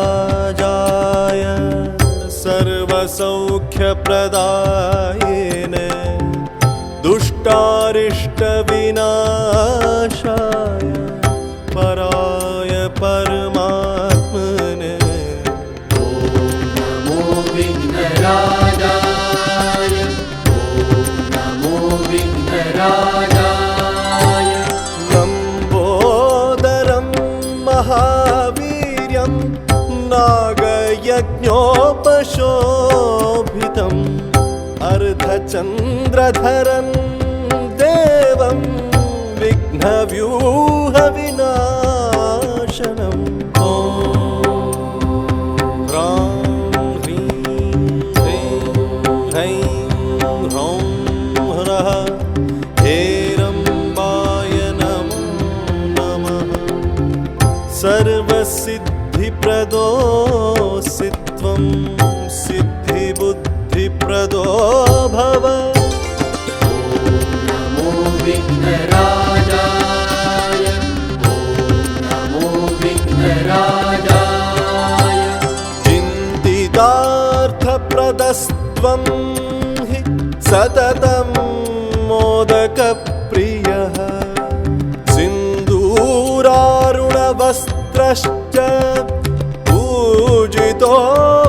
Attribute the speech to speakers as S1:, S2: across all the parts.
S1: विघ्नराजाय सर्वसौख्यप्रदायिने दुष्टारिष्टविनाशाय पराय परमात्मने
S2: नमो विघ्नराजाय नमो विघ्नराजाय
S1: लम्बोदरं महावीर्यं नागयज्ञोपशोभितम् अर्धचन्द्रधरं देवं विघ्नव्यूहविनाशनम् ॐ ह्रां ह्रीं ह्रैं ह्रौं ह्रः हेरम्बाय नमो नमः। सर्वसिद्धिप्रदोऽसि त्वं सिद्धिबुद्धिप्रदो भव।
S2: नमो विघ्नराजाय नमो विघ्नराजाय
S1: चिन्तितार्थप्रदस्त्वं हि सततं मोदकप्रियः सिन्दूरारुणवस्त्रश्च पूजितो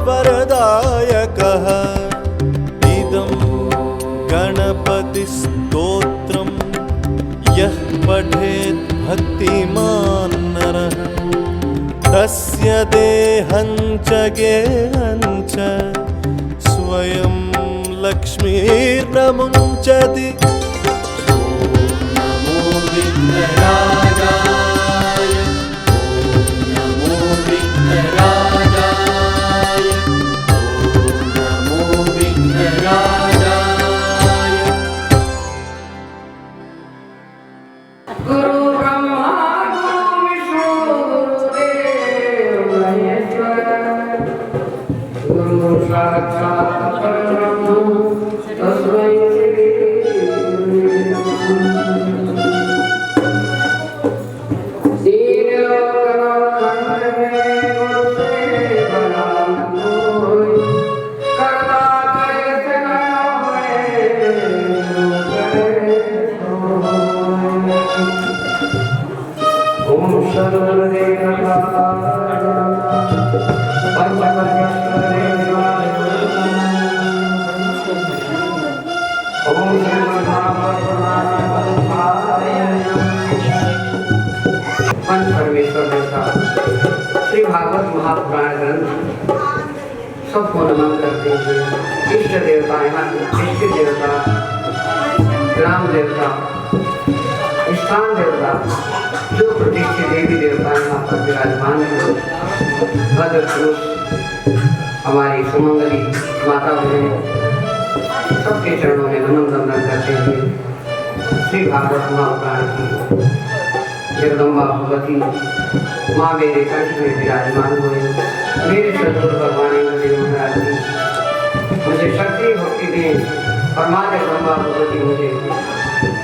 S1: वरदायकः। इदं गणपतिस्तोत्रं यः पठेत् भक्तिमान् नरः तस्य देहं च गेहं च स्वयं लक्ष्मीर्न मुञ्चति।
S2: नमो विघ्नराजाय नमो विघ्नराजाय नमो विघ्नराजाय।
S3: गुरु ब्रह्मा गुरु विष्णु गुरुदेव महेश्वर गुरु साक्षात् परब्रह्म तस्मै श्री तीन लोकखंड में गुरु से बड़ा कोई करता करे तना होए ओम सर्वदेवताय पंचपरमेश्वरेवाय ओम पंच परमेश्वर देवता श्री भागवत महापुराण ग्रंथ सबको नमन करते हुए इष्ट देवता यहाँ इष्ट देवता ग्राम देवता स्थान देवता जो प्रतिष्ठित देवी देवता यहाँ पर विराजमान है भद्र पुरुष हमारी सुमंगली माता बहन सबके चरणों में नमन वंदन करते हुए श्री भागवत महापुराण की जगदम्बा भगवती माँ मेरे कंठ में विराजमान हुए मेरे सदगुरु भगवान महाराज जी मुझे शक्ति भक्ति दे और माँ जगदम्बा भगवती मुझे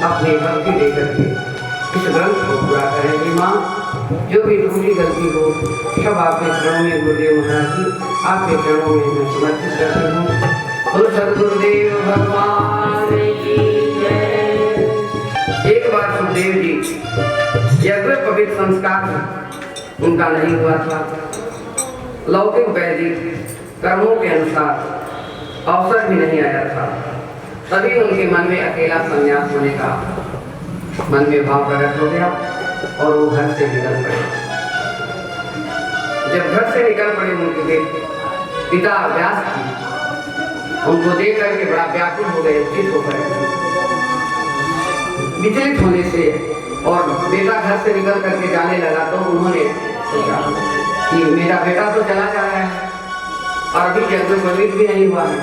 S3: अपनी भक्ति दे करके इस ग्रंथ को पूरा करेंगी। माँ जो भी त्रुटि गलती हो सब आपके चरणों में गुरुदेव महाराज जी आपके चरणों में मैं समर्पित करती हूँ। बोलो सदगुरुदेव भगवान की जय। एक बार सुखदेव जी यज्ञ पवित्र संस्कार उनका नहीं हुआ था। लौकिक वैदिक कर्मों के अनुसार अवसर भी नहीं आया था। तभी उनके मन में अकेला संन्यास होने का मन में भाव प्रकट हो गया और वो घर से निकल पड़े। जब घर से निकल पड़े उनके पिता व्यास जी उनको देख करके बड़ा व्याकुल हो गए, चित हो गए। विचलित होने से और बेटा घर से निकल करके जाने लगा तो उन्होंने सोचा कि मेरा बेटा तो चला जा रहा है और अभी यज्ञोपवीत भी नहीं हुआ है।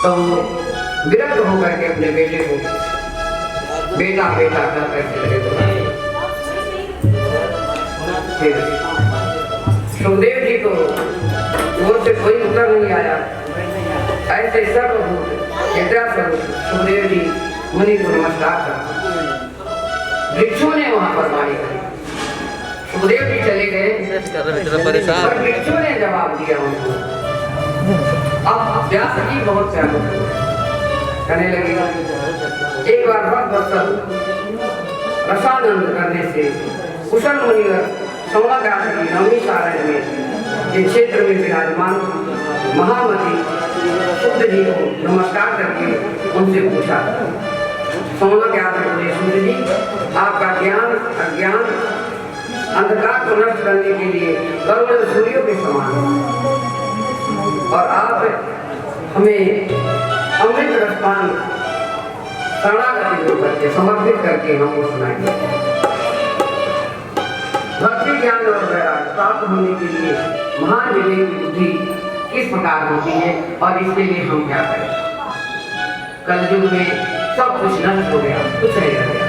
S3: तो विरक्त होकर के अपने बेटे को बेटा बेटा कर करके लगे बुलाने। फिर सुखदेव जी को ओर से कोई उत्तर नहीं आया। ऐसे सर्वभूत सुखदेव जी मुनि को नमस्कार कर भिक्षु ने वहां पर वाणी करी। सुखदेव जी चले गए पर भिक्षु ने जवाब दिया उनको। अब व्यास जी बहुत प्यार करने लगे। एक बार भक्त रसानंद करने से कुशल मुनिवर सोनाग्रास की नवमी सारण में इस क्षेत्र में विराजमान महामती शुद्ध जी को नमस्कार करके उनसे पूछा। सोनाग्रास बोले, शुद्ध जी आपका ज्ञान अज्ञान अंधकार को नष्ट करने के लिए करुण सूर्यों के समान है और आप हमें अमृत रसपान शरणागति करके समर्पित करके हमको सुनाएंगे। भक्ति ज्ञान और वैराग्य प्राप्त होने के लिए महान विवेक की बुद्धि किस प्रकार होती है और इसके लिए हम क्या करें। कलयुग में सब कुछ नष्ट हो गया, कुछ नहीं रह गया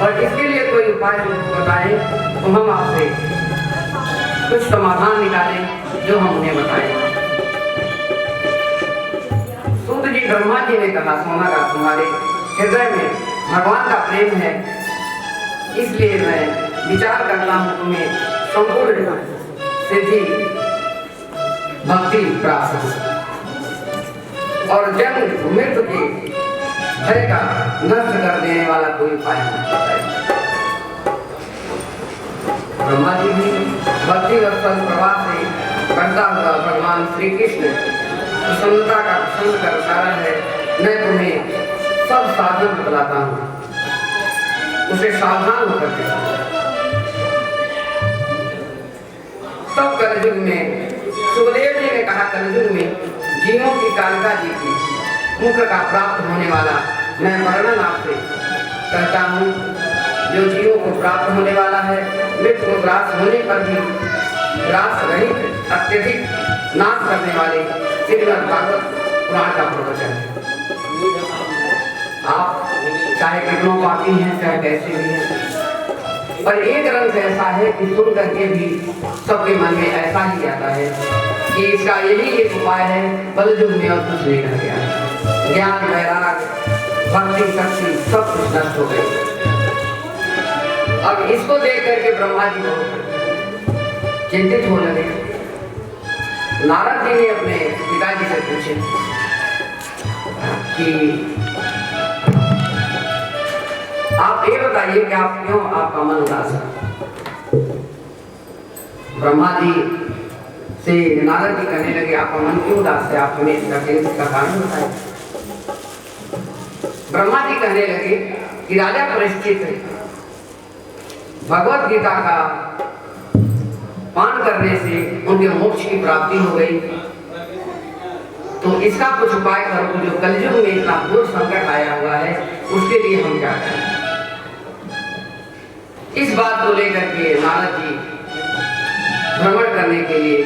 S3: और इसके लिए कोई उपाय बताएं तो हम आपसे कुछ समाधान निकालें जो हम उन्हें बताएं। सूत जी ब्रह्मा जी ने कहा, सोनाग्रास तुम्हारे हृदय में भगवान का प्रेम है, इसलिए मैं विचार करता हूँ तुम्हें संपूर्ण सिद्धि भक्ति प्राप्त और जन्म मृत्यु के भय का नष्ट कर देने वाला कोई उपाय नहीं। ब्रह्मा जी भी भक्ति वत्सल प्रवाह से करता हुआ भगवान श्री कृष्ण प्रसन्नता का प्रसन्न कर कारण है मैं तुम्हें सब साधन बतलाता हूँ, उसे सावधान होकर के तब कलयुग में सुखदेव जी ने कहा, कलयुग में जीवों की कालिका जी की मुख का प्राप्त होने वाला मैं वर्णन आपसे कहता हूँ। जो जीवों को प्राप्त होने वाला है मृत्यु को ग्रास होने पर भी ग्रास रहित अत्यधिक नाश करने वाले श्रीमद् भागवत पुराण का प्रवचन है। आप चाहे कितनों पापी हैं चाहे कैसे भी हैं, पर एक ग्रंथ ऐसा है कि सुन करके भी सबके मन में ऐसा ही आता है कि इसका यही एक उपाय है, कलयुग में और कुछ नहीं रह गया है। ज्ञान वैराग्य भक्ति शक्ति सब कुछ नष्ट हो गई। अब इसको देख करके ब्रह्मा जी बहुत चिंतित होने लगे। नारद जी ने अपने पिताजी से पूछे कि आप ये बताइए कि आप क्यों आपका मन उदास है। ब्रह्मा जी से नारद जी कहने लगे, आपका मन क्यों उदास है, आप हमें इसका कारण बताएं। ब्रह्मा जी कहने लगे कि राजा परीक्षित भगवत गीता का पान करने से उनके मोक्ष की प्राप्ति हो गई, तो इसका कुछ उपाय करो। जो कलयुग में इतना घोर संकट आया हुआ है उसके लिए हम क्या करें। इस बात को लेकर के नारद जी भ्रमण करने के लिए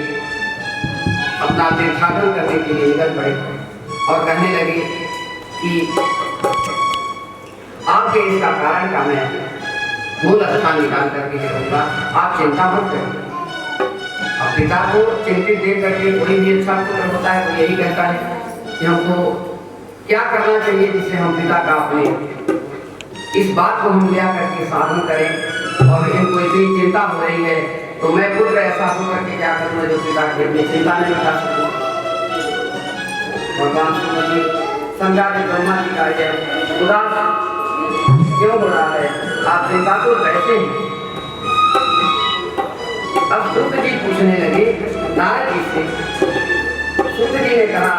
S3: अपना तीर्थाटन करने के लिए निकल पड़े और कहने लगे कि आपके इसका कारण का मैं मूल स्थान निकाल करके कहूँगा, आप चिंता मत करें। अब पिता को चिंतित देख करके कोई भी अच्छा पुत्र होता है तो यही कहता है कि हमको क्या करना चाहिए जिससे हम पिता का अपने इस बात को हम लिया करके साधन करें और इनको इतनी चिंता हो रही है तो मैं पुत्र ऐसा होकर के क्या करूँ जो पिता की अपनी चिंता नहीं उठा सकूँ। भगवान संगारी ब्रह्मा जी का यह उदास क्यों हो रहा है, आप पिता को कैसे हैं। अब सूत जी पूछने लगे नारद जी से। सूत जी ने कहा,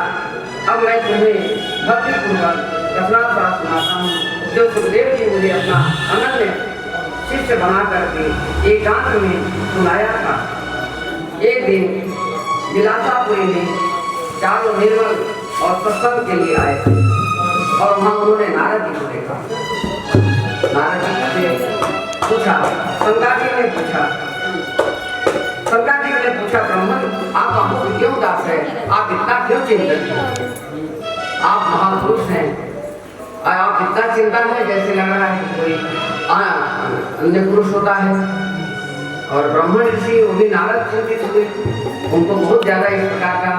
S3: अब मैं तुम्हें भक्ति पूर्वक अपना बात सुनाता हूँ जो सुखदेव जी मुझे अपना अनन्य शिष्य बना करके एकांत में सुनाया था। एक दिन विलासापुरी में चारों निर्मल और सत्संग के लिए आए थे और वहाँ उन्होंने नारद जी को देखा। नारद जी से पूछा, संगाजी ने पूछा, संगाजी ने पूछा, ब्राह्मण आप हमको क्यों उदास है, आप इतना क्यों चिंतित हो? आप महापुरुष हैं और आप इतना चिंता है जैसे लग रहा है कि कोई अन्य पुरुष होता है। और ब्राह्मण ऋषि वो भी नारद चिंतित हुए, उनको बहुत ज्यादा इस प्रकार का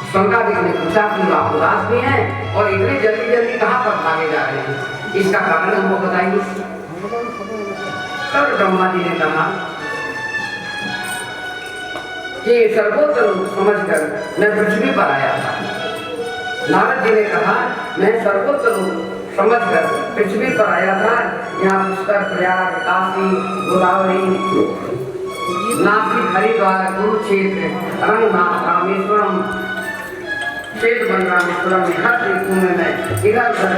S3: शंकादिक ने पूछा कि आप उदास भी हैं और इतने जल्दी जल्दी कहाँ पर भागे जा रहे हैं, इसका कारण हमको बताइए। तब ब्रह्मा जी ने कहा कि सर्वोत्तम समझकर मैं पृथ्वी पर आया था। नारद जी ने कहा मैं सर्वोत्तम समझकर पृथ्वी पर आया था। यहाँ पुष्कर, प्रयाग, काशी, गोदावरी, नासिक, हरिद्वार, कुरुक्षेत्र, रंगनाथ, रामेश्वरम, श्वेत बलरामेश्वरम, हर तीर्थों में मैं इधर उधर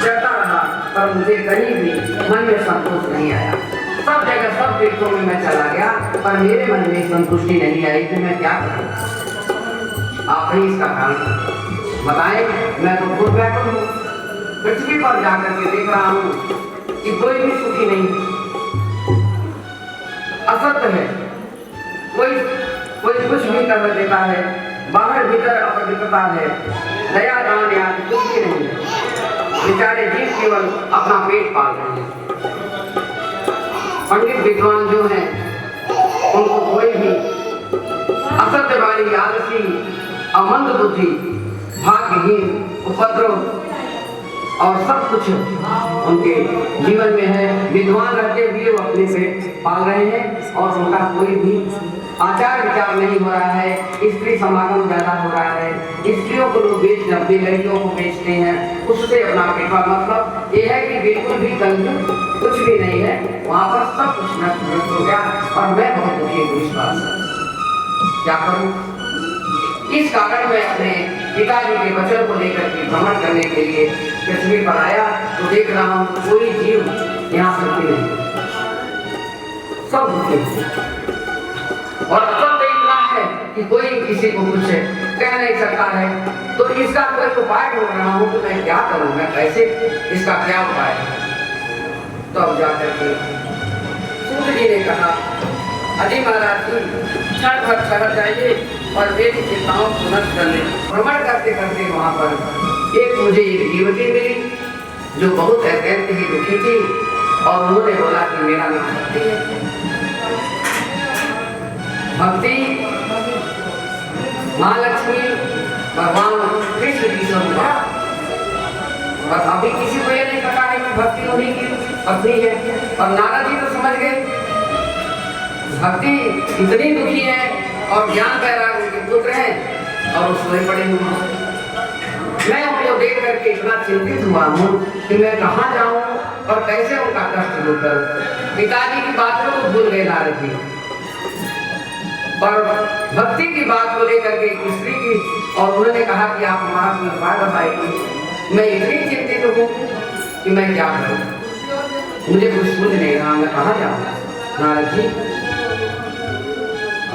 S3: चलता रहा, पर मुझे कहीं भी मन में संतोष नहीं आया। सब जगह सब तीर्थों में मैं चला गया, पर मेरे मन में संतुष्टि नहीं आई कि मैं क्या करूं। आप ही इसका कारण बताएं। मैं तो खुद व्याकुल हूँ, पृथ्वी पर जाकर के देख रहा हूँ कि कोई भी सुखी नहीं, असत्य है, कोई कुछ भी कर देता है, बाहर भीतर अपवित्रता है, दया दान या कुछ भी नहीं है। बेचारे जीव केवल अपना पेट पाल रहे हैं। पंडित विद्वान जो हैं उनको कोई भी असत्यवादी, आलसी, अमंद बुद्धि, भाग्यहीन, उपद्रव और सब कुछ उनके जीवन में है। विद्वान रहते हुए वो अपने पेट पाल रहे हैं और उनका कोई भी आचार विचार नहीं हो रहा है। स्त्री समागम ज्यादा हो रहा है, स्त्रियों को लोग बेच अपनी लड़कियों को बेचते हैं, उससे अपना पेट पाल। मतलब ये है कि बिल्कुल भी कंजूस कुछ भी नहीं है, वहाँ पर सब कुछ नष्ट हो गया और मैं बहुत दुखी हूँ इस बात से। क्या करूँ? इस कारण मैं अपने पिताजी के वचन को लेकर के भ्रमण करने के लिए पृथ्वी पर आया, तो देख रहा हूँ कोई जीव यहाँ सुखी नहीं, सब दुखी। और सब इतना है कि कोई किसी को कुछ कह नहीं सकता है। तो इसका कोई उपाय ढूंढ रहा हूँ कि मैं क्या करूँ, मैं कैसे, इसका क्या उपाय है। तो अब जाकर के सूर्य जी ने कहा अजी महाराज जी क्षण भर ठहर जाइए और मेरी चिंताओं को नष्ट कर ले। भ्रमण करते करते वहाँ पर मुझे एक युवती मिली जो बहुत अत्यंत ही दुखी थी और उन्होंने बोला कि मेरा नाम भक्ति है। भक्ति महालक्ष्मी भगवान कृष्ण की स्वरूप, और अभी किसी को ये नहीं पता है कि भक्ति उन्हीं की पत्नी है। और नारद जी तो समझ गए भक्ति इतनी दुखी है और ज्ञान वैराग्य उनके पुत्र हैं और वो सोए पड़े हुए हैं। मैं उनको देख करके इतना चिंतित हुआ हूँ कि मैं कहाँ जाऊँ और कैसे उनका कष्ट दूर करूँ। पिताजी की बातों को भूल गए नारद जी और भक्ति की बात को लेकर के स्त्री की, और उन्होंने कहा कि आप हमारा कोई उपाय बताइए। मैं इतनी चिंतित हूँ कि मैं क्या करूँ, मुझे कुछ सूझ नहीं रहा, मैं कहाँ जाऊँ। नारद जी,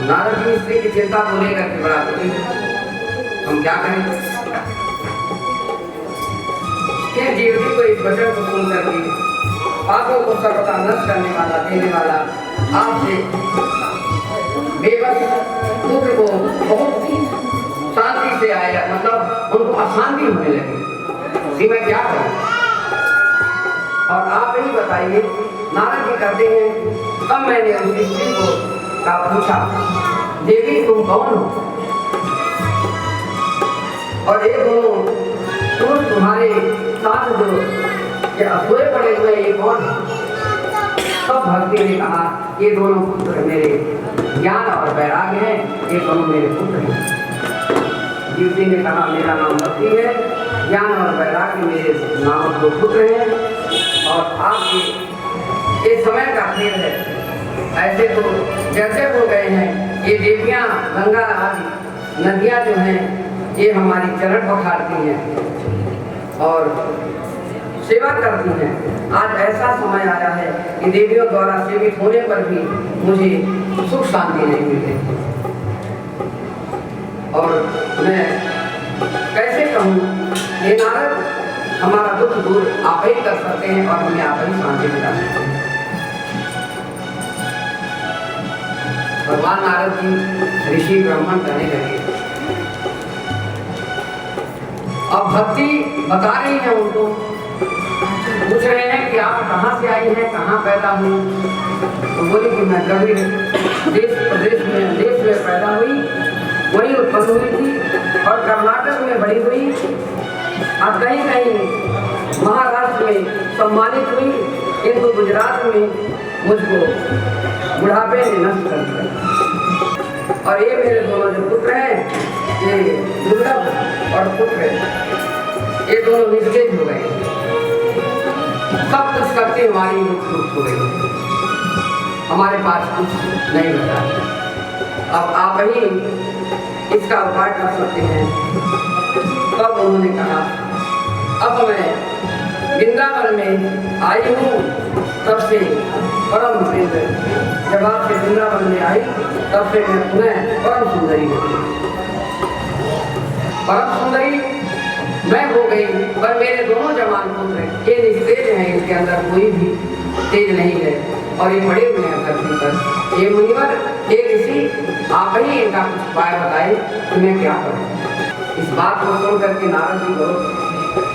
S3: नारद जी स्त्री की चिंता को लेकर के बड़ा दुखी, हम क्या करें। फिर जीवती को इस वचन को सुन करके पापों को सर्वथा नष्ट करने वाला, देने वाला, आपसे बेबस पुत्र को बहुत शांति से आया, मतलब उनको अशांति होने लगी कि मैं क्या करूं। और आप ही बताइए, नारद जी कहते हैं तब मैंने उस स्त्री को का पूछा देवी तुम कौन हो, और ये दोनों तुम्हारे साथ जो सोए पड़े हुए ये कौन है। तब भक्ति ने कहा ये दोनों पुत्र मेरे ज्ञान और वैराग्य हैं, ये दोनों मेरे पुत्र हैं। युवती ने कहा मेरा नाम भक्ति है, ज्ञान और वैराग्य मेरे नाम दो पुत्र हैं, और आपके ये समय का खेल है। ऐसे तो जैसे हो गए हैं ये देवियाँ, गंगा आदि नदियाँ जो हैं ये हमारी चरण पखारती हैं और सेवा करती हैं। आज ऐसा समय आया है कि देवियों द्वारा सेवित होने पर भी मुझे सुख शांति नहीं मिलती, और मैं कैसे कहूँ ये नारद हमारा दुख दूर आप ही कर सकते हैं और हमें आप ही शांति मिला सकते हैं। भगवान नारद जी ऋषि ब्राह्मण कहने लगे। अब भक्ति बता रही है उनको, पूछ रहे हैं कि आप कहाँ से आई हैं, कहाँ पैदा हुई। तो बोली कि मैं कभी देश में पैदा हुई, वहीं उत्पन्न हुई थी और कर्नाटक में बड़ी हुई और कहीं कहीं महाराष्ट्र में सम्मानित हुई, किंतु गुजरात में मुझको बुढ़ापे ने नष्ट कर दिया। और ये मेरे दोनों जो पुत्र हैं, ये दुर्लभ और पुत्र ये दोनों निस्तेज हो गए। सब कुछ करते हमारी लुप्त हो गई, हमारे पास कुछ नहीं बचा। अब आप ही इसका उपाय कर सकते हैं। तब उन्होंने कहा, अब मैं वृंदावन में आई हूँ, तब से परम प्रेम, जब आपसे वृंदावन में आई तब से मैं पुनः परम सुंदरी होती। परम सुंदरी मैं हो गई, पर मेरे दोनों जवान पुत्र ये निस्तेज हैं, इनके अंदर कोई भी तेज नहीं है और ये पड़े हुए हैं धरती पर। ये मुनिवर, ये ऋषि, आप ही इनका कुछ उपाय बताए कि मैं क्या करूं। इस बात को सुन करके नारद जी बहुत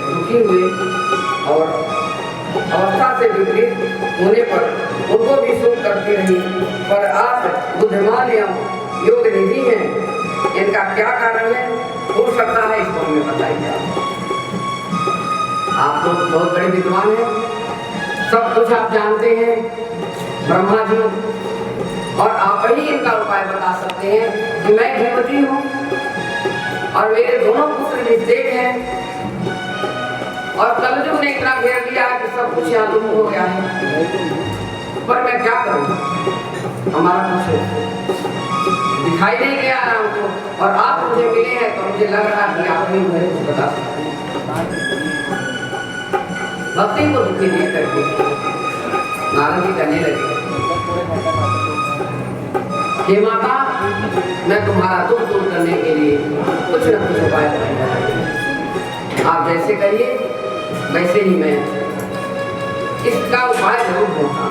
S3: दुखी हुए और अवस्था से विपरीत होने पर उनको भी सुख करती रही। पर आप बुद्धिमान एवं योग निधि हैं, इनका क्या कारण है, हो सकता है इसको हमें बताइए। आप तो बहुत बड़े विद्वान हैं, सब कुछ आप जानते हैं, ब्रह्मा जी, और आप ही इनका उपाय बता सकते हैं कि मैं धीमती हूँ और मेरे दोनों पुत्र निस्तेज हैं और कलयुग ने इतना घेर दिया कि सब कुछ यहाँ गुम हो गया है, पर मैं क्या करूँ, हमारा कुछ दिखाई नहीं गया हमको, और आप मुझे मिले हैं तो मुझे लग रहा है कि आप ही मुझे कुछ बता सकते हैं। भक्ति को दुखी नहीं करके नारद जी कहने लगे, हे माता, मैं तुम्हारा दुख दूर करने के लिए कुछ न कुछ उपाय करूंगा। आप जैसे कहिए वैसे ही मैं इसका उपाय जरूर दूंगा।